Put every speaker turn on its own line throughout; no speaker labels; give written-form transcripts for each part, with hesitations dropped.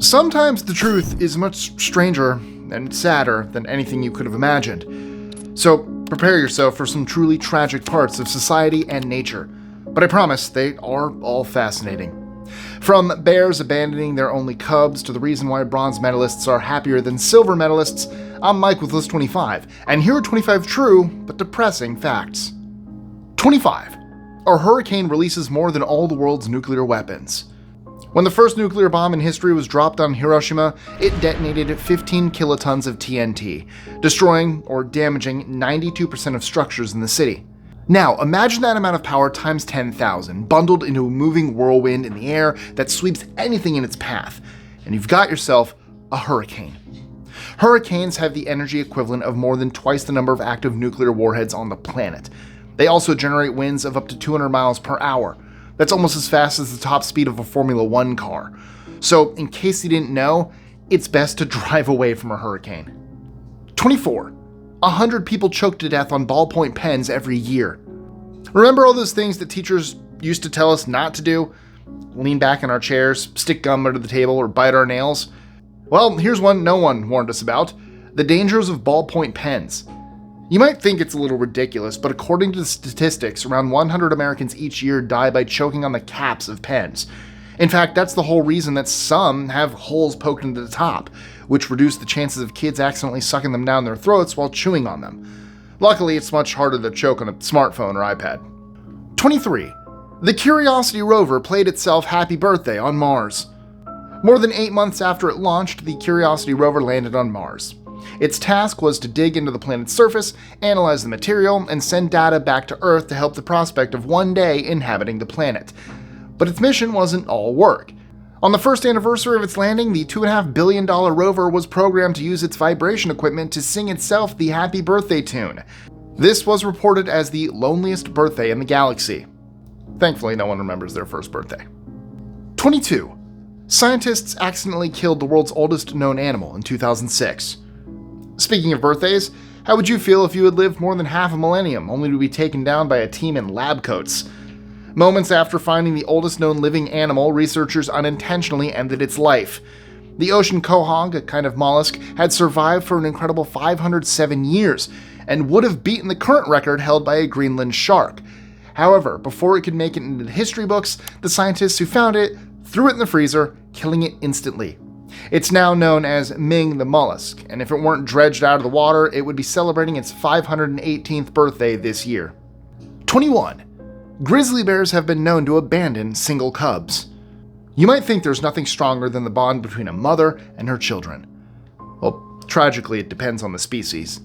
Sometimes the truth is much stranger and sadder than anything you could have imagined. So prepare yourself for some truly tragic parts of society and nature. But I promise they are all fascinating. From bears abandoning their only cubs to the reason why bronze medalists are happier than silver medalists, I'm Mike with List 25, and here are 25 true but depressing facts. 25. A hurricane releases more than all the world's nuclear weapons. When the first nuclear bomb in history was dropped on Hiroshima, it detonated 15 kilotons of TNT, destroying or damaging 92% of structures in the city. Now, imagine that amount of power times 10,000, bundled into a moving whirlwind in the air that sweeps anything in its path, and you've got yourself a hurricane. Hurricanes have the energy equivalent of more than twice the number of active nuclear warheads on the planet. They also generate winds of up to 200 miles per hour. That's almost as fast as the top speed of a Formula One car. So, in case you didn't know, it's best to drive away from a hurricane. 24. 100 people choke to death on ballpoint pens every year. Remember all those things that teachers used to tell us not to do? Lean back in our chairs, stick gum under the table, or bite our nails? Well, here's one no one warned us about: the dangers of ballpoint pens. You might think it's a little ridiculous, but according to the statistics, around 100 Americans each year die by choking on the caps of pens. In fact, that's the whole reason that some have holes poked into the top, which reduce the chances of kids accidentally sucking them down their throats while chewing on them. Luckily, it's much harder to choke on a smartphone or iPad. 23. The Curiosity rover played itself happy birthday on Mars. More than 8 months after it launched, the Curiosity rover landed on Mars. Its task was to dig into the planet's surface, analyze the material, and send data back to Earth to help the prospect of one day inhabiting the planet. But its mission wasn't all work. On the first anniversary of its landing, the $2.5 billion rover was programmed to use its vibration equipment to sing itself the happy birthday tune. This was reported as the loneliest birthday in the galaxy. Thankfully, no one remembers their first birthday. 22. Scientists accidentally killed the world's oldest known animal in 2006. Speaking of birthdays, how would you feel if you had lived more than half a millennium only to be taken down by a team in lab coats? Moments after finding the oldest known living animal, researchers unintentionally ended its life. The ocean quahog, a kind of mollusk, had survived for an incredible 507 years and would have beaten the current record held by a Greenland shark. However, before it could make it into the history books, the scientists who found it threw it in the freezer, killing it instantly. It's now known as Ming the mollusk, and if it weren't dredged out of the water, it would be celebrating its 518th birthday this year. 21. Grizzly bears have been known to abandon single cubs. You might think there's nothing stronger than the bond between a mother and her children. Well, tragically, it depends on the species.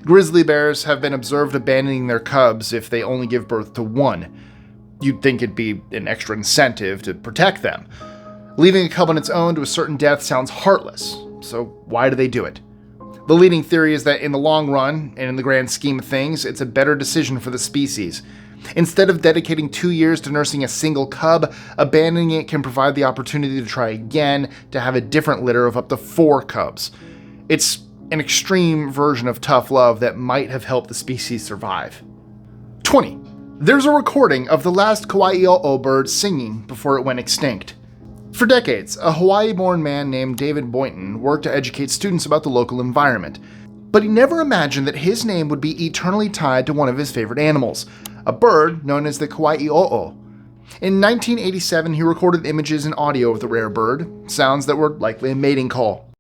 Grizzly bears have been observed abandoning their cubs if they only give birth to one. You'd think it'd be an extra incentive to protect them. Leaving a cub on its own to a certain death sounds heartless, so why do they do it? The leading theory is that in the long run, and in the grand scheme of things, it's a better decision for the species. Instead of dedicating 2 years to nursing a single cub, abandoning it can provide the opportunity to try again to have a different litter of up to 4 cubs. It's an extreme version of tough love that might have helped the species survive. 20. There's a recording of the last Kaua'i Oo bird singing before it went extinct. For decades, a Hawaii-born man named David Boynton worked to educate students about the local environment, but he never imagined that his name would be eternally tied to one of his favorite animals, a bird known as the Kaua'i Oo. In 1987, he recorded images and audio of the rare bird, sounds that were likely a mating call.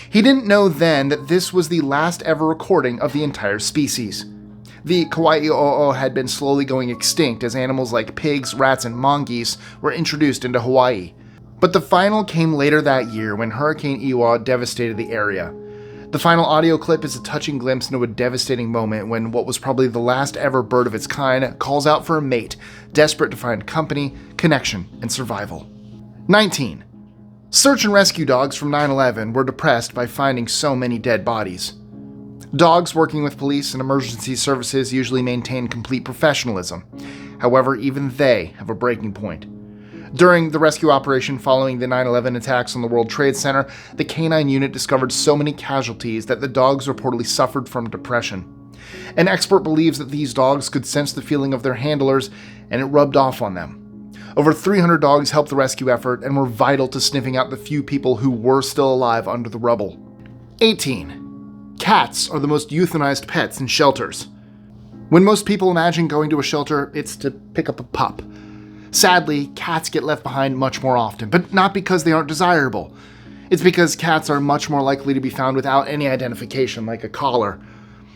He didn't know then that this was the last ever recording of the entire species. The Kaua'i Oo had been slowly going extinct as animals like pigs, rats, and mongoose were introduced into Hawaii. But the final came later that year when Hurricane Iwa devastated the area. The final audio clip is a touching glimpse into a devastating moment when what was probably the last ever bird of its kind calls out for a mate, desperate to find company, connection, and survival. 19. Search and rescue dogs from 9/11 were depressed by finding so many dead bodies. Dogs working with police and emergency services usually maintain complete professionalism. However, even they have a breaking point. During the rescue operation following the 9/11 attacks on the World Trade Center, the canine unit discovered so many casualties that the dogs reportedly suffered from depression. An expert believes that these dogs could sense the feeling of their handlers, and it rubbed off on them. Over 300 dogs helped the rescue effort and were vital to sniffing out the few people who were still alive under the rubble. 18. Cats are the most euthanized pets in shelters. When most people imagine going to a shelter, it's to pick up a pup. Sadly, cats get left behind much more often, but not because they aren't desirable. It's because cats are much more likely to be found without any identification, like a collar.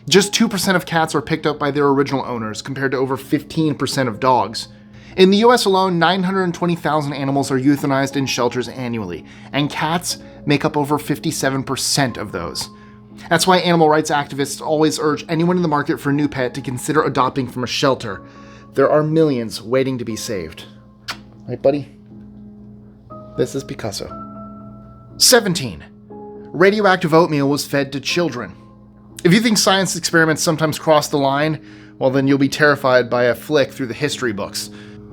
Just 2% of cats are picked up by their original owners, compared to over 15% of dogs. In the US alone, 920,000 animals are euthanized in shelters annually, and cats make up over 57% of those. That's why animal rights activists always urge anyone in the market for a new pet to consider adopting from a shelter. There are millions waiting to be saved. Right, buddy? This is Picasso. 17. Radioactive oatmeal was fed to children. If you think science experiments sometimes cross the line, well then you'll be terrified by a flick through the history books.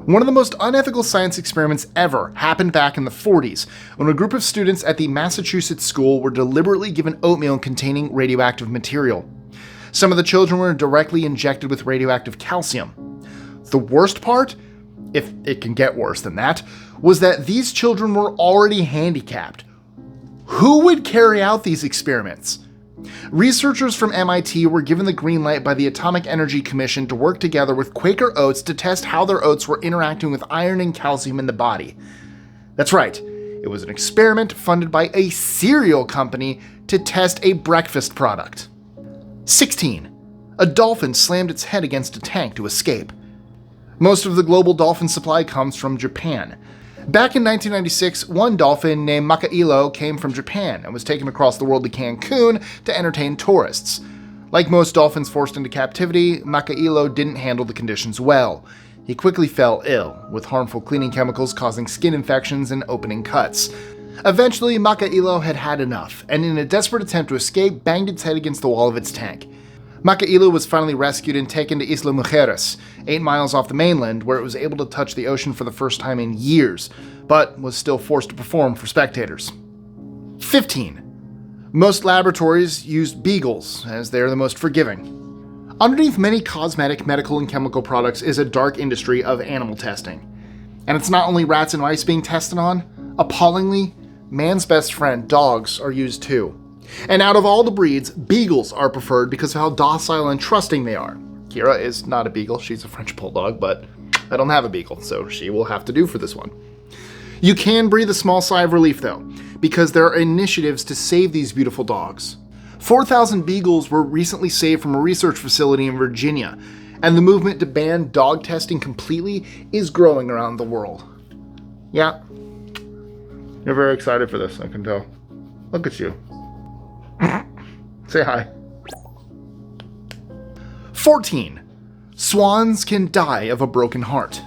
One of the most unethical science experiments ever happened back in the 40s, when a group of students at the Massachusetts school were deliberately given oatmeal containing radioactive material. Some of the children were directly injected with radioactive calcium. The worst part, if it can get worse than that, was that these children were already handicapped. Who would carry out these experiments? Researchers from MIT were given the green light by the Atomic Energy Commission to work together with Quaker Oats to test how their oats were interacting with iron and calcium in the body. That's right, it was an experiment funded by a cereal company to test a breakfast product. 16. A dolphin slammed its head against a tank to escape. Most of the global dolphin supply comes from Japan. Back in 1996, one dolphin named Kaua'i Oo came from Japan and was taken across the world to Cancun to entertain tourists. Like most dolphins forced into captivity, Kaua'i Oo didn't handle the conditions well. He quickly fell ill, with harmful cleaning chemicals causing skin infections and opening cuts. Eventually, Kaua'i Oo had had enough, and in a desperate attempt to escape, banged its head against the wall of its tank. Kaua'i Oo was finally rescued and taken to Isla Mujeres, 8 miles off the mainland, where it was able to touch the ocean for the first time in years, but was still forced to perform for spectators. 15. Most laboratories use beagles, as they are the most forgiving. Underneath many cosmetic, medical, and chemical products is a dark industry of animal testing. And it's not only rats and mice being tested on, appallingly, man's best friend, dogs, are used too. And out of all the breeds, beagles are preferred because of how docile and trusting they are. Kira is not a beagle, she's a French bulldog, but I don't have a beagle, so she will have to do for this one. You can breathe a small sigh of relief though, because there are initiatives to save these beautiful dogs. 4,000 beagles were recently saved from a research facility in Virginia, and the movement to ban dog testing completely is growing around the world. Yeah, you're very excited for this, I can tell. Look at you. Say hi. 14. Swans can die of a broken heart.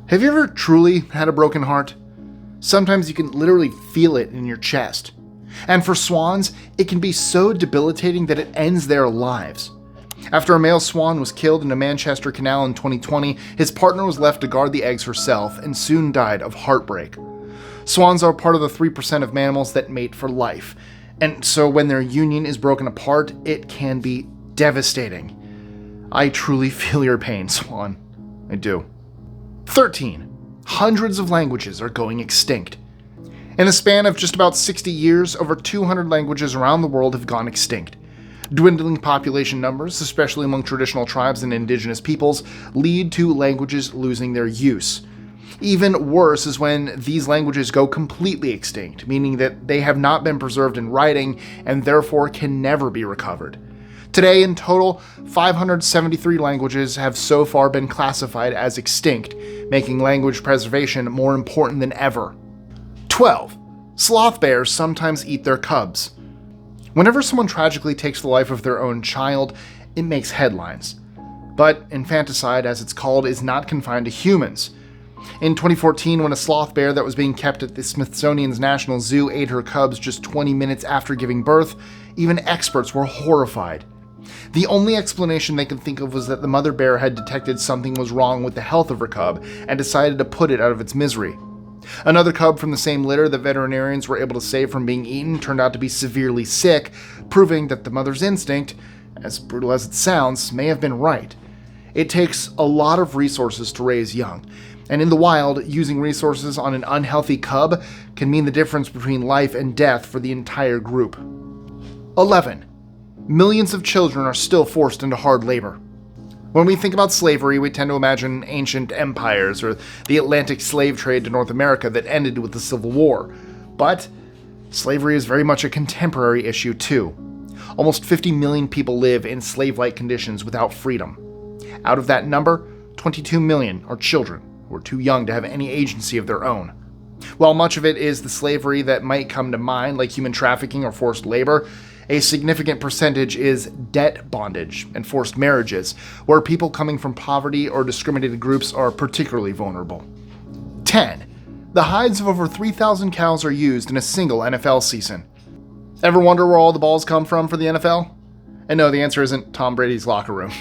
Have you ever truly had a broken heart? Sometimes you can literally feel it in your chest. And for swans, it can be so debilitating that it ends their lives. After a male swan was killed in a Manchester canal in 2020, his partner was left to guard the eggs herself and soon died of heartbreak. Swans are part of the 3% of mammals that mate for life. And so when their union is broken apart, it can be devastating. I truly feel your pain, Swan. I do. 13. Hundreds of languages are going extinct. In the span of just about 60 years, over 200 languages around the world have gone extinct. Dwindling population numbers, especially among traditional tribes and indigenous peoples, lead to languages losing their use. Even worse is when these languages go completely extinct, meaning that they have not been preserved in writing and therefore can never be recovered. Today, in total, 573 languages have so far been classified as extinct, making language preservation more important than ever. 12. Sloth bears sometimes eat their cubs. Whenever someone tragically takes the life of their own child, it makes headlines. But infanticide, as it's called, is not confined to humans. In 2014, when a sloth bear that was being kept at the Smithsonian's National Zoo ate her cubs just 20 minutes after giving birth, even experts were horrified. The only explanation they could think of was that the mother bear had detected something was wrong with the health of her cub and decided to put it out of its misery. Another cub from the same litter that veterinarians were able to save from being eaten turned out to be severely sick, proving that the mother's instinct, as brutal as it sounds, may have been right. It takes a lot of resources to raise young, and in the wild, using resources on an unhealthy cub can mean the difference between life and death for the entire group. 11. Millions of children are still forced into hard labor. When we think about slavery, we tend to imagine ancient empires or the Atlantic slave trade to North America that ended with the Civil War. But slavery is very much a contemporary issue too. Almost 50 million people live in slave-like conditions without freedom. Out of that number, 22 million are children who are too young to have any agency of their own. While much of it is the slavery that might come to mind, like human trafficking or forced labor, a significant percentage is debt bondage and forced marriages, where people coming from poverty or discriminated groups are particularly vulnerable. 10. The hides of over 3,000 cows are used in a single NFL season. Ever wonder where all the balls come from for the NFL? And no, the answer isn't Tom Brady's locker room.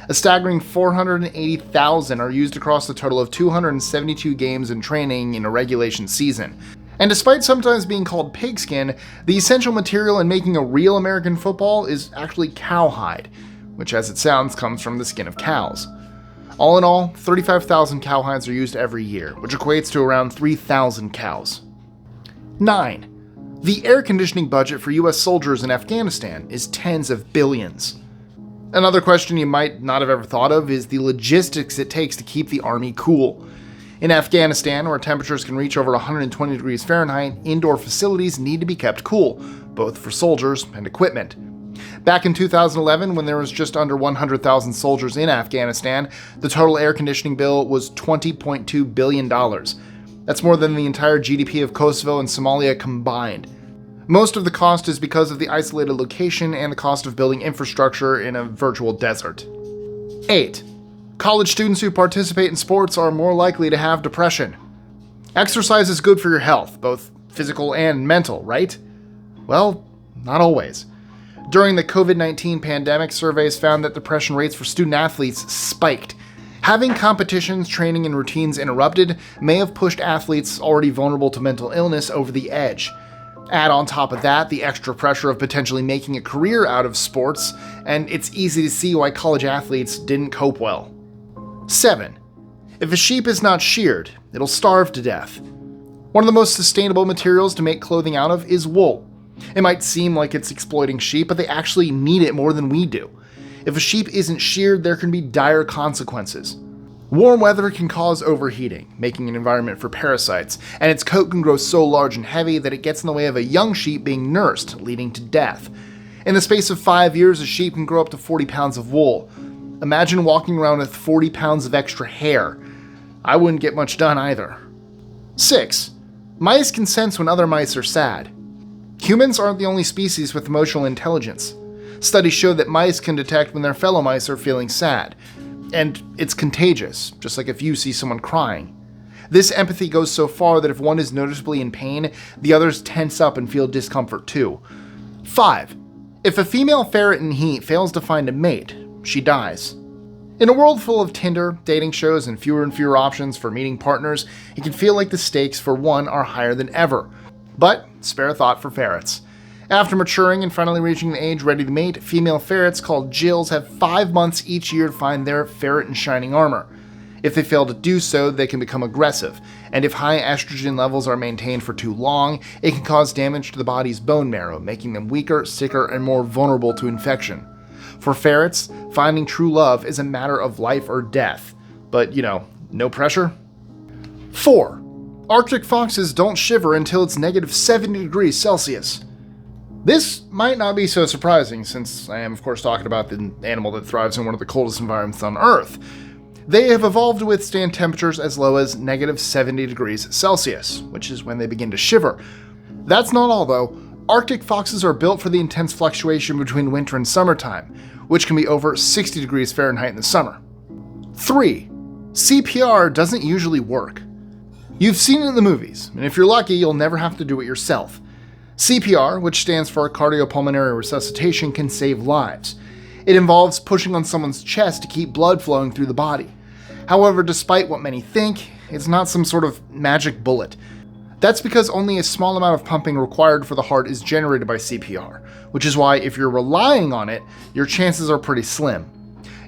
A staggering 480,000 are used across the total of 272 games and training in a regulation season. And despite sometimes being called pigskin, the essential material in making a real American football is actually cowhide, which as it sounds comes from the skin of cows. All in all, 35,000 cowhides are used every year, which equates to around 3,000 cows. 9. The air conditioning budget for US soldiers in Afghanistan is tens of billions. Another question you might not have ever thought of is the logistics it takes to keep the army cool. In Afghanistan, where temperatures can reach over 120 degrees Fahrenheit, indoor facilities need to be kept cool, both for soldiers and equipment. Back in 2011, when there was just under 100,000 soldiers in Afghanistan, the total air conditioning bill was $20.2 billion. That's more than the entire GDP of Kosovo and Somalia combined. Most of the cost is because of the isolated location and the cost of building infrastructure in a virtual desert. 8. College students who participate in sports are more likely to have depression. Exercise is good for your health, both physical and mental, right? Well, not always. During the COVID-19 pandemic, surveys found that depression rates for student athletes spiked. Having competitions, training, and routines interrupted may have pushed athletes already vulnerable to mental illness over the edge. Add on top of that the extra pressure of potentially making a career out of sports, and it's easy to see why college athletes didn't cope well. 7. If a sheep is not sheared, it'll starve to death. One of the most sustainable materials to make clothing out of is wool. It might seem like it's exploiting sheep, but they actually need it more than we do. If a sheep isn't sheared, there can be dire consequences. Warm weather can cause overheating, making an environment for parasites, and its coat can grow so large and heavy that it gets in the way of a young sheep being nursed, leading to death. In the space of 5 years, a sheep can grow up to 40 pounds of wool. Imagine walking around with 40 pounds of extra hair. I wouldn't get much done either. 6. Mice can sense when other mice are sad. Humans aren't the only species with emotional intelligence. Studies show that mice can detect when their fellow mice are feeling sad. And it's contagious, just like if you see someone crying. This empathy goes so far that if one is noticeably in pain, the others tense up and feel discomfort too. 5. If a female ferret in heat fails to find a mate, she dies. In a world full of Tinder, dating shows, and fewer options for meeting partners, it can feel like the stakes for one are higher than ever. But spare a thought for ferrets. After maturing and finally reaching the age ready to mate, female ferrets called Jills have 5 months each year to find their ferret in shining armor. If they fail to do so, they can become aggressive, and if high estrogen levels are maintained for too long, it can cause damage to the body's bone marrow, making them weaker, sicker, and more vulnerable to infection. For ferrets, finding true love is a matter of life or death, but no pressure. 4. Arctic foxes don't shiver until it's negative 70 degrees Celsius. This might not be so surprising, since I am of course talking about the animal that thrives in one of the coldest environments on Earth. They have evolved to withstand temperatures as low as negative 70 degrees Celsius, which is when they begin to shiver. That's not all though. Arctic foxes are built for the intense fluctuation between winter and summertime, which can be over 60 degrees Fahrenheit in the summer. 3. CPR doesn't usually work. You've seen it in the movies, and if you're lucky, you'll never have to do it yourself. CPR, which stands for cardiopulmonary resuscitation, can save lives. It involves pushing on someone's chest to keep blood flowing through the body. However, despite what many think, it's not some sort of magic bullet. That's because only a small amount of pumping required for the heart is generated by CPR, which is why if you're relying on it, your chances are pretty slim.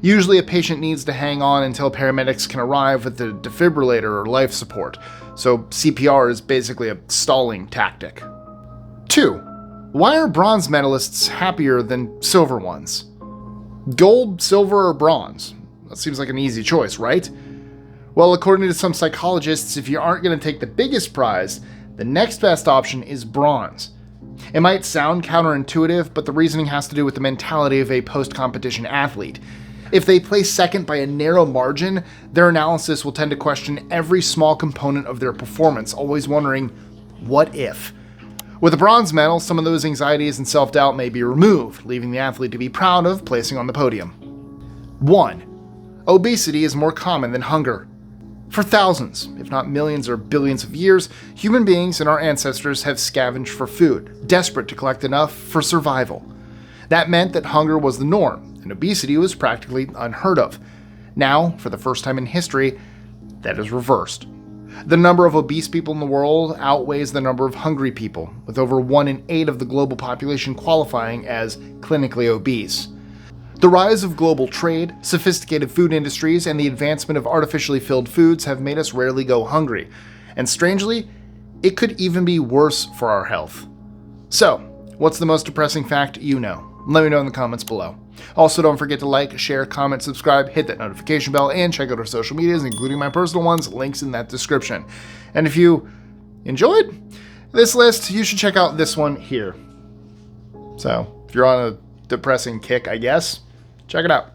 Usually a patient needs to hang on until paramedics can arrive with the defibrillator or life support, so CPR is basically a stalling tactic. 2. Why are bronze medalists happier than silver ones? Gold, silver, or bronze? That seems like an easy choice, right? Well, according to some psychologists, if you aren't going to take the biggest prize, the next best option is bronze. It might sound counterintuitive, but the reasoning has to do with the mentality of a post-competition athlete. If they place second by a narrow margin, their analysis will tend to question every small component of their performance, always wondering, what if? With a bronze medal, some of those anxieties and self-doubt may be removed, leaving the athlete to be proud of placing on the podium. 1. Obesity is more common than hunger. For thousands, if not millions or billions of years, human beings and our ancestors have scavenged for food, desperate to collect enough for survival. That meant that hunger was the norm, and obesity was practically unheard of. Now, for the first time in history, that is reversed. The number of obese people in the world outweighs the number of hungry people, with over 1 in 8 of the global population qualifying as clinically obese. The rise of global trade, sophisticated food industries, and the advancement of artificially filled foods have made us rarely go hungry. And strangely, it could even be worse for our health. So, what's the most depressing fact you know? Let me know in the comments below. Also, don't forget to like, share, comment, subscribe, hit that notification bell, and check out our social medias, including my personal ones, links in that description. And if you enjoyed this list, you should check out this one here. So, if you're on a depressing kick, I guess, check it out.